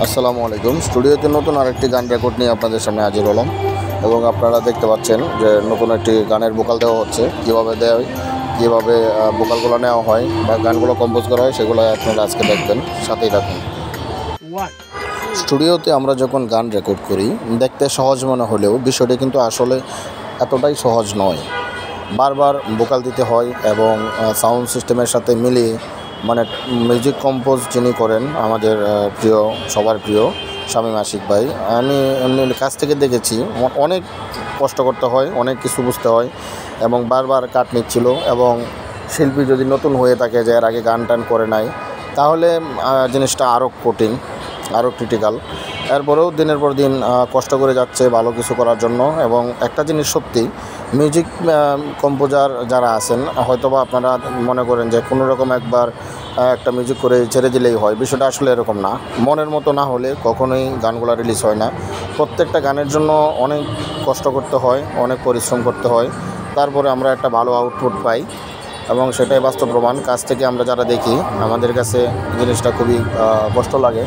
আসসালামু আলাইকুম। স্টুডিওতে নতুন আরেকটি গান রেকর্ড নিয়ে আপনাদের সামনে হাজির হলাম এবং আপনারা দেখতে পাচ্ছেন যে নতুন একটি গানের ভোকাল দেওয়া হচ্ছে। কীভাবে দেওয়া হয়, কীভাবে ভোকালগুলো নেওয়া হয় বা গানগুলো কম্পোজ করা হয়, সেগুলো আপনারা আজকে দেখবেন। সাথেই থাকুন। স্টুডিওতে আমরা যখন গান রেকর্ড করি, দেখতে সহজ মনে হলেও বিষয়টি কিন্তু আসলে এতটাই সহজ নয়। বারবার ভোকাল দিতে হয় এবং সাউন্ড সিস্টেমের সাথে মিলিয়ে মানে মিউজিক কম্পোজ যিনি করেন আমাদের প্রিয়, সবার প্রিয় শামীম আশিক ভাই। আমি এমনি কাছ থেকে দেখেছি অনেক কষ্ট করতে হয়, অনেক কিছু বুঝতে হয় এবং বারবার কাট নিচ্ছিল। এবং শিল্পী যদি নতুন হয়ে থাকে, যে এর আগে গান টান করে নাই, তাহলে জিনিসটা আরও কঠিন, আরও ক্রিটিক্যাল। এরপরেও দিনের পর দিন কষ্ট করে যাচ্ছে ভালো কিছু করার জন্য। এবং একটা জিনিস সত্যি, মিউজিক কম্পোজার যারা আছেন, হয়তোবা আপনারা মনে করেন যে কোনো রকম একবার একটা মিউজিক করে ছেড়ে দিলেই হয়। বিষয়টা আসলে এরকম না। মনের মতো না হলে কখনোই গানগুলো রিলিজ হয় না। প্রত্যেকটা গানের জন্য অনেক কষ্ট করতে হয়, অনেক পরিশ্রম করতে হয়, তারপরে আমরা একটা ভালো আউটপুট পাই এবং সেটাই বাস্তব প্রমাণ। কাছ থেকে আমরা যারা দেখি, আমাদের কাছে জিনিসটা খুবই কষ্ট লাগে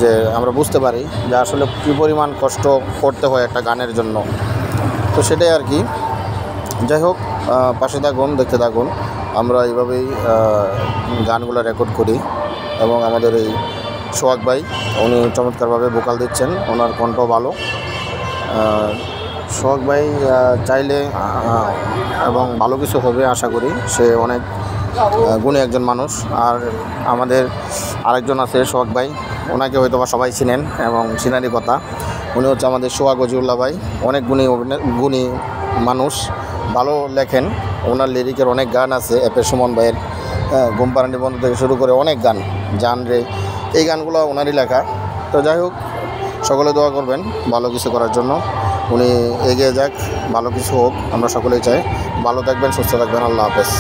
যে আমরা বুঝতে পারি যে আসলে কী পরিমাণ কষ্ট করতে হয় একটা গানের জন্য। তো সেটাই আর কি। যাই হোক, পাশে থাকুন, দেখতে থাকুন। আমরা এইভাবেই গানগুলো রেকর্ড করি এবং আমাদের এই সোহাগ ভাই, উনি চমৎকারভাবে ভোকাল দিচ্ছেন, ওনার কণ্ঠ ভালো। সোহাগ ভাই চাইলে এবং ভালো কিছু হবে আশা করি। সে অনেক গুণী একজন মানুষ। আর আমাদের আরেকজন আছে সোহাগ ভাই, ওনাকে হয়তো বা সবাই চিনেন এবং চিনারই কথা। উনি হচ্ছে আমাদের সোহাগ ওজিউল্লাহ ভাই। অনেক গুণী মানুষ, ভালো লেখেন। ওনার লিরিকের অনেক গান আছে, এপে সুমন ভাইয়ের ঘুমপাড়ানি বন্ধ থেকে শুরু করে অনেক গান, জান রে, এই গানগুলো ওনারই লেখা। তো যাই হোক, সকলে দোয়া করবেন ভালো কিছু করার জন্য। উনি এগিয়ে যাক, ভালো কিছু হোক, আমরা সকলেই চাই। ভালো থাকবেন, সুস্থ থাকবেন। আল্লাহ হাফেজ।